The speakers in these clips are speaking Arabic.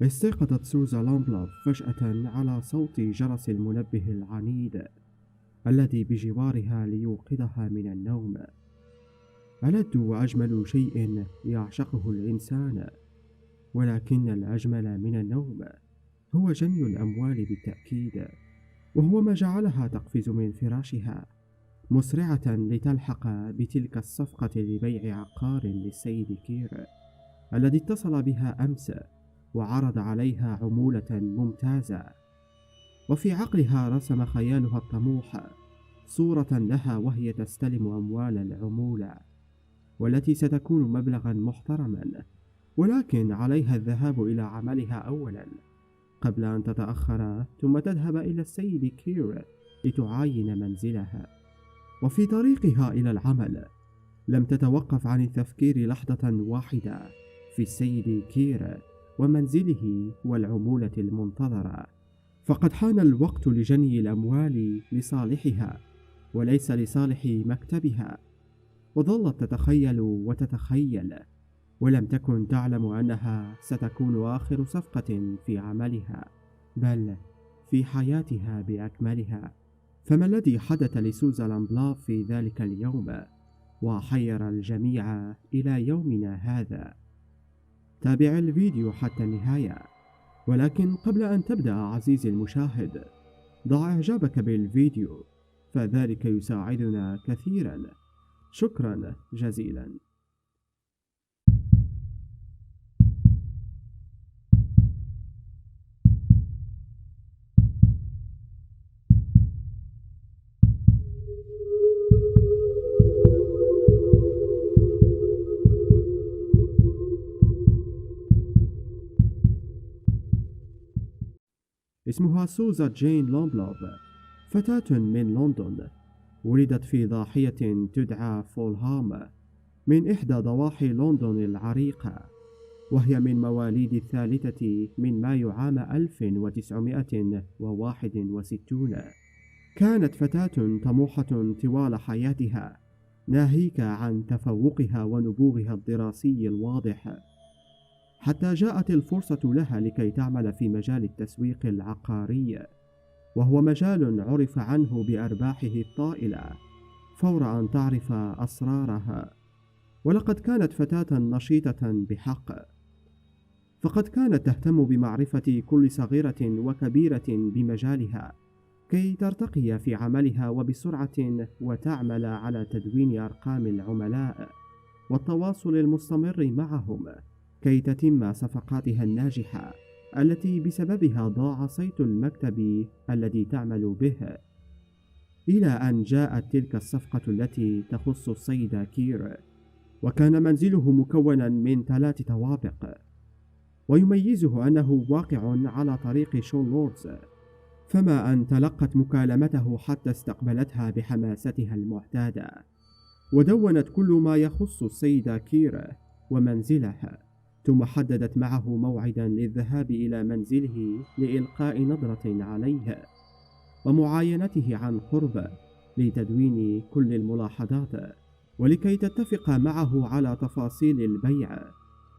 استيقظت سوزا لامبلوف فجأة على صوت جرس المنبه العنيد الذي بجوارها ليوقظها من النوم. ألذ وأجمل شيء يعشقه الإنسان، ولكن الأجمل من النوم هو جني الأموال بالتأكيد، وهو ما جعلها تقفز من فراشها مسرعة لتلحق بتلك الصفقة لبيع عقار للسيد كير الذي اتصل بها أمس وعرض عليها عمولة ممتازة. وفي عقلها رسم خيالها الطموح صورة لها وهي تستلم أموال العمولة، والتي ستكون مبلغا محترما، ولكن عليها الذهاب إلى عملها أولا قبل أن تتأخر، ثم تذهب إلى السيد كير لتعاين منزلها. وفي طريقها إلى العمل لم تتوقف عن التفكير لحظة واحدة في السيد كير ومنزله والعمولة المنتظرة، فقد حان الوقت لجني الأموال لصالحها وليس لصالح مكتبها. وظلت تتخيل وتتخيل، ولم تكن تعلم أنها ستكون آخر صفقة في عملها، بل في حياتها بأكملها. فما الذي حدث لسوزا لامبلاف في ذلك اليوم وحير الجميع إلى يومنا هذا؟ تابع الفيديو حتى النهاية، ولكن قبل أن تبدأ عزيزي المشاهد ضع إعجابك بالفيديو، فذلك يساعدنا كثيرا. شكرا جزيلا. اسمها سوزا جين لامبلوف، فتاة من لندن. ولدت في ضاحية تدعى فولهام من إحدى ضواحي لندن العريقة، وهي من مواليد 3 من مايو عام 1961. كانت فتاة طموحة طوال حياتها، ناهيك عن تفوقها ونبوغها الدراسي الواضح، حتى جاءت الفرصة لها لكي تعمل في مجال التسويق العقاري، وهو مجال عرف عنه بأرباحه الطائلة فور أن تعرف أسرارها. ولقد كانت فتاة نشيطة بحق، فقد كانت تهتم بمعرفة كل صغيرة وكبيرة بمجالها كي ترتقي في عملها وبسرعة، وتعمل على تدوين أرقام العملاء والتواصل المستمر معهم كي تتم صفقاتها الناجحة التي بسببها ضاع صيت المكتب الذي تعمل به، إلى أن جاءت تلك الصفقة التي تخص السيد كير. وكان منزله مكونا من 3 طوابق، ويميزه أنه واقع على طريق شون لوردز، فما أن تلقت مكالمته حتى استقبلتها بحماستها المعتادة، ودونت كل ما يخص السيد كير ومنزله، ثم حددت معه موعدا للذهاب إلى منزله لإلقاء نظرة عليه ومعاينته عن قرب لتدوين كل الملاحظات، ولكي تتفق معه على تفاصيل البيع،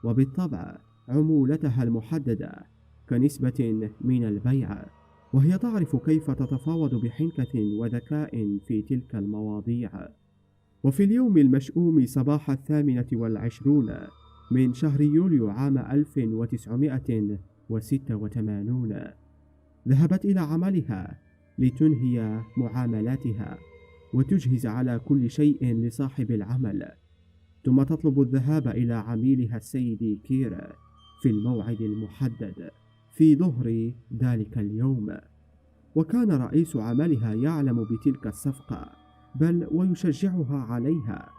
وبالطبع عمولتها المحددة كنسبة من البيع، وهي تعرف كيف تتفاوض بحنكة وذكاء في تلك المواضيع. وفي اليوم المشؤوم صباح 28 من شهر يوليو عام 1986 ذهبت إلى عملها لتنهي معاملاتها وتجهز على كل شيء لصاحب العمل، ثم تطلب الذهاب إلى عميلها السيد كير في الموعد المحدد في ظهر ذلك اليوم. وكان رئيس عملها يعلم بتلك الصفقة بل ويشجعها عليها،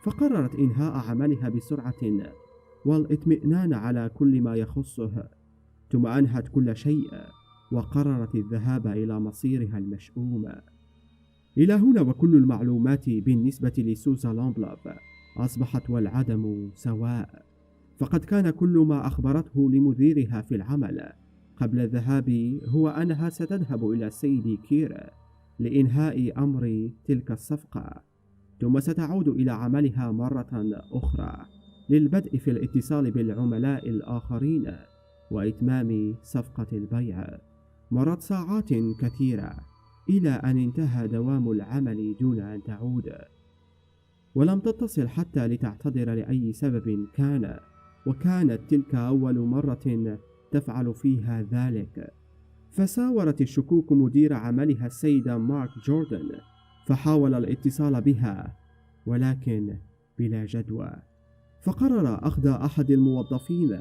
فقررت إنهاء عملها بسرعة والاطمئنان على كل ما يخصه، ثم أنهت كل شيء وقررت الذهاب إلى مصيرها المشؤوم. إلى هنا وكل المعلومات بالنسبة لسوزا لامبلوف أصبحت والعدم سواء، فقد كان كل ما أخبرته لمديرها في العمل قبل الذهاب هو أنها ستذهب إلى السيد كير لإنهاء أمر تلك الصفقة، ثم ستعود إلى عملها مرة أخرى للبدء في الاتصال بالعملاء الآخرين وإتمام صفقة البيع. مرت ساعات كثيرة إلى أن انتهى دوام العمل دون أن تعود، ولم تتصل حتى لتعتذر لأي سبب كان، وكانت تلك أول مرة تفعل فيها ذلك. فساورت الشكوك مدير عملها السيدة مارك جوردن، فحاول الاتصال بها ولكن بلا جدوى. فقرر أخذ أحد الموظفين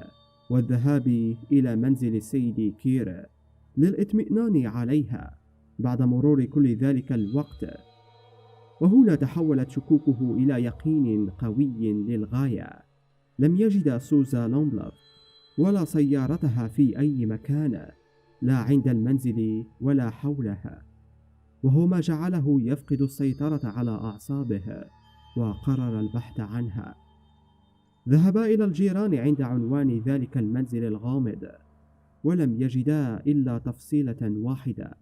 والذهاب إلى منزل السيد كير للإطمئنان عليها بعد مرور كل ذلك الوقت. وهنا تحولت شكوكه إلى يقين قوي للغاية. لم يجد سوزا لومبلوف ولا سيارتها في أي مكان، لا عند المنزل ولا حولها، وهو ما جعله يفقد السيطرة على أعصابه، وقرر البحث عنها. ذهبا إلى الجيران عند عنوان ذلك المنزل الغامض، ولم يجدا إلا تفصيلة واحدة،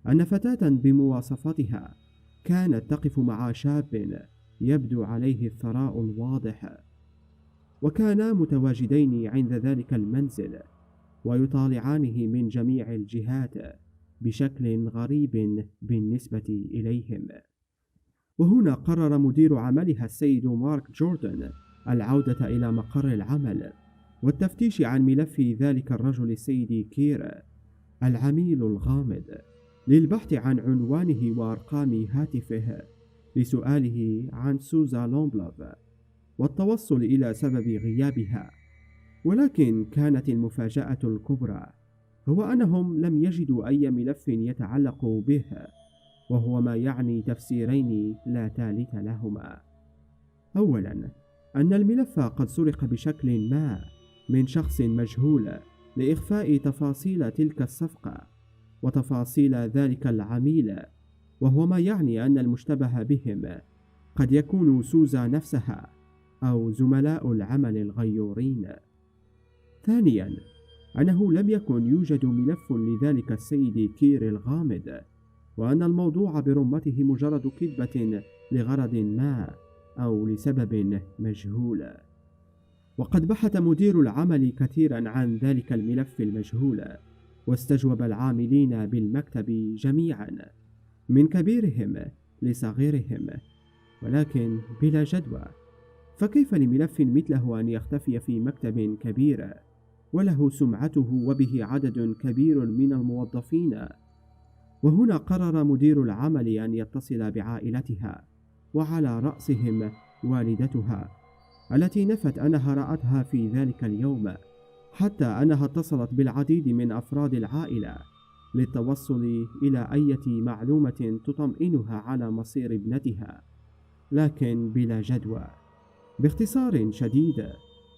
أن فتاة بمواصفاتها كانت تقف مع شاب يبدو عليه الثراء الواضح، وكانا متواجدين عند ذلك المنزل ويطالعانه من جميع الجهات بشكل غريب بالنسبة إليهم. وهنا قرر مدير عملها السيد مارك جوردن العودة إلى مقر العمل والتفتيش عن ملف ذلك الرجل السيد كير العميل الغامض، للبحث عن عنوانه وأرقام هاتفه، لسؤاله عن سوزا لومبلوف والتوصل إلى سبب غيابها. ولكن كانت المفاجأة الكبرى هو أنهم لم يجدوا أي ملف يتعلق به، وهو ما يعني تفسيرين لا ثالث لهما. أولا، أن الملف قد سرق بشكل ما من شخص مجهول لإخفاء تفاصيل تلك الصفقة وتفاصيل ذلك العميل، وهو ما يعني أن المشتبه بهم قد يكون سوزا نفسها أو زملاء العمل الغيورين. ثانيا، أنه لم يكن يوجد ملف لذلك السيد كير الغامض، وأن الموضوع برمته مجرد كذبة لغرض ما أو لسبب مجهول. وقد بحث مدير العمل كثيرا عن ذلك الملف المجهول، واستجوب العاملين بالمكتب جميعا من كبيرهم لصغيرهم، ولكن بلا جدوى. فكيف لملف مثله أن يختفي في مكتب كبير وله سمعته وبه عدد كبير من الموظفين؟ وهنا قرر مدير العمل أن يتصل بعائلتها، وعلى رأسهم والدتها التي نفت أنها رأتها في ذلك اليوم، حتى أنها اتصلت بالعديد من أفراد العائلة للتوصل إلى أي معلومة تطمئنها على مصير ابنتها، لكن بلا جدوى. باختصار شديد،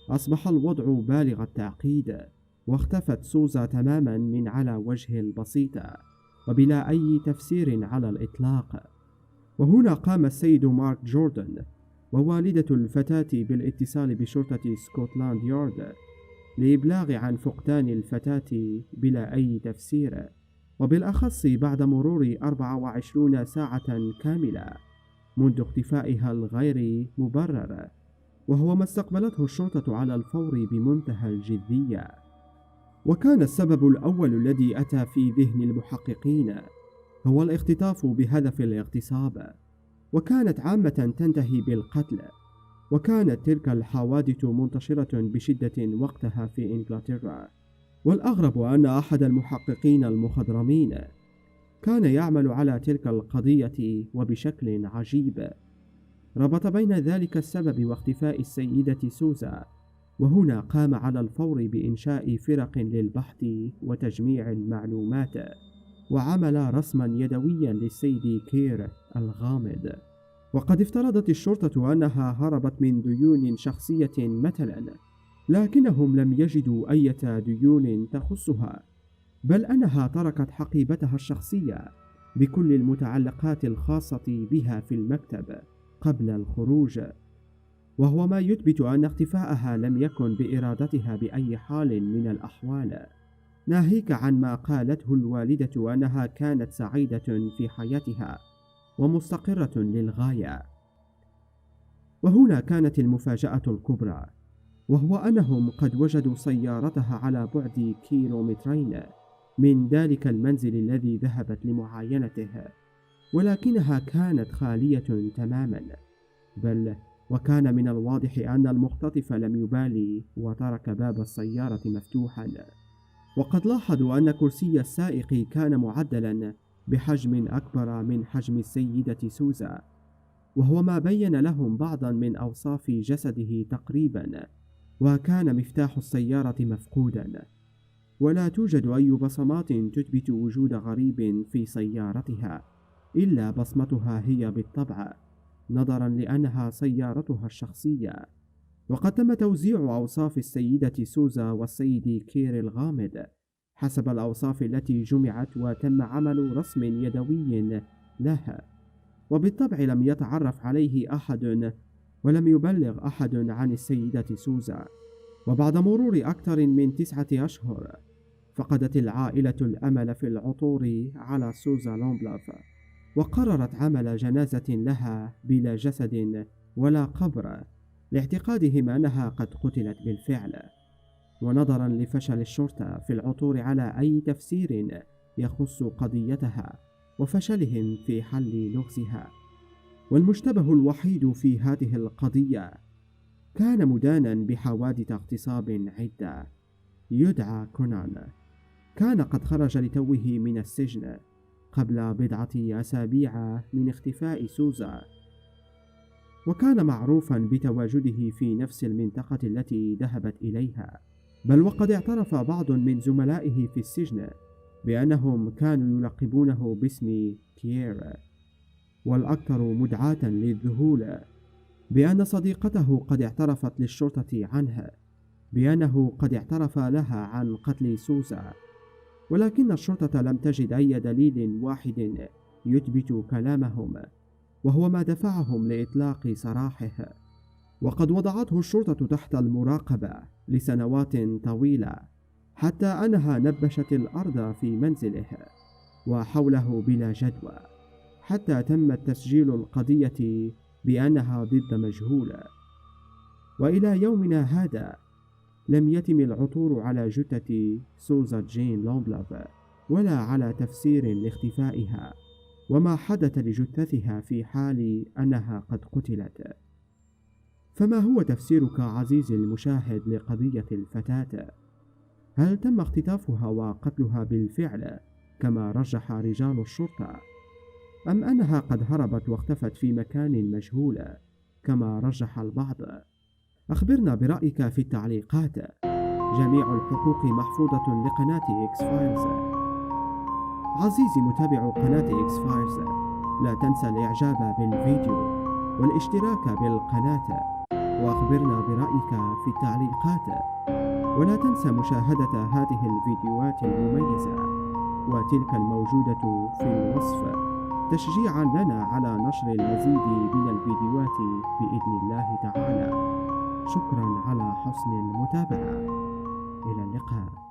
أصبح الوضع بالغ التعقيد، واختفت سوزا تماما من على وجه البسيطة وبلا أي تفسير على الإطلاق. وهنا قام السيد مارك جوردن ووالدة الفتاة بالاتصال بشرطة سكوتلاند يارد لإبلاغ عن فقدان الفتاة بلا أي تفسير، وبالأخص بعد مرور 24 ساعة كاملة منذ اختفائها الغير مبرر، وهو ما استقبلته الشرطة على الفور بمنتهى الجدية. وكان السبب الأول الذي أتى في ذهن المحققين هو الاختطاف بهدف الاغتصاب، وكانت عامة تنتهي بالقتل، وكانت تلك الحوادث منتشرة بشدة وقتها في إنجلترا. والأغرب أن أحد المحققين المخضرمين كان يعمل على تلك القضية وبشكل عجيب، ربط بين ذلك السبب واختفاء السيدة سوزا، وهنا قام على الفور بإنشاء فرق للبحث وتجميع المعلومات، وعمل رسما يدويا للسيد كير الغامض. وقد افترضت الشرطة أنها هربت من ديون شخصية مثلا، لكنهم لم يجدوا أي ديون تخصها، بل أنها تركت حقيبتها الشخصية بكل المتعلقات الخاصة بها في المكتب قبل الخروج، وهو ما يثبت أن اختفاءها لم يكن بإرادتها بأي حال من الأحوال، ناهيك عن ما قالته الوالدة أنها كانت سعيدة في حياتها ومستقرة للغاية. وهنا كانت المفاجأة الكبرى، وهو أنهم قد وجدوا سيارتها على بعد كيلومترين من ذلك المنزل الذي ذهبت لمعاينته، ولكنها كانت خالية تماما، بل وكان من الواضح أن المختطف لم يبالي وترك باب السيارة مفتوحا. وقد لاحظوا أن كرسي السائق كان معدلا بحجم أكبر من حجم السيدة سوزا، وهو ما بين لهم بعضا من أوصاف جسده تقريبا. وكان مفتاح السيارة مفقودا، ولا توجد أي بصمات تثبت وجود غريب في سيارتها إلا بصمتها هي بالطبع، نظرا لأنها سيارتها الشخصية. وقد تم توزيع أوصاف السيدة سوزا والسيد كير الغامض حسب الأوصاف التي جمعت، وتم عمل رسم يدوي لها، وبالطبع لم يتعرف عليه أحد ولم يبلغ أحد عن السيدة سوزا. وبعد مرور أكثر من 9 أشهر فقدت العائلة الأمل في العثور على سوزا لومبلاف، وقررت عمل جنازة لها بلا جسد ولا قبر، لاعتقادهم أنها قد قتلت بالفعل، ونظرا لفشل الشرطة في العثور على أي تفسير يخص قضيتها وفشلهم في حل لغزها. والمشتبه الوحيد في هذه القضية كان مدانا بحوادث اغتصاب عدة، يدعى كونان. كان قد خرج لتوه من السجن قبل بضعة أسابيع من اختفاء سوزا، وكان معروفا بتواجده في نفس المنطقة التي ذهبت إليها، بل وقد اعترف بعض من زملائه في السجن بأنهم كانوا يلقبونه باسم كيير. والأكثر مدعاة للذهول بأن صديقته قد اعترفت للشرطة عنها بأنه قد اعترف لها عن قتل سوزا، ولكن الشرطة لم تجد أي دليل واحد يثبت كلامهم، وهو ما دفعهم لإطلاق سراحه. وقد وضعته الشرطة تحت المراقبة لسنوات طويلة، حتى أنها نبشت الأرض في منزله وحوله بلا جدوى، حتى تم تسجيل القضية بأنها ضد مجهول. وإلى يومنا هذا لم يتم العثور على جثة سوزا جين لومبلاف ولا على تفسير لاختفائها وما حدث لجثتها في حال أنها قد قتلت. فما هو تفسيرك عزيزي المشاهد لقضية الفتاة؟ هل تم اختطافها وقتلها بالفعل كما رجح رجال الشرطة، أم أنها قد هربت واختفت في مكان مجهول كما رجح البعض؟ أخبرنا برأيك في التعليقات. جميع الحقوق محفوظة لقناة إكس فايلز. عزيزي متابع قناة إكس فايلز، لا تنسى الإعجاب بالفيديو والاشتراك بالقناة، وأخبرنا برأيك في التعليقات، ولا تنسى مشاهدة هذه الفيديوهات المميزة وتلك الموجودة في الوصف تشجيعا لنا على نشر المزيد من الفيديوهات بإذن الله تعالى. شكرا على حسن المتابعة، إلى اللقاء.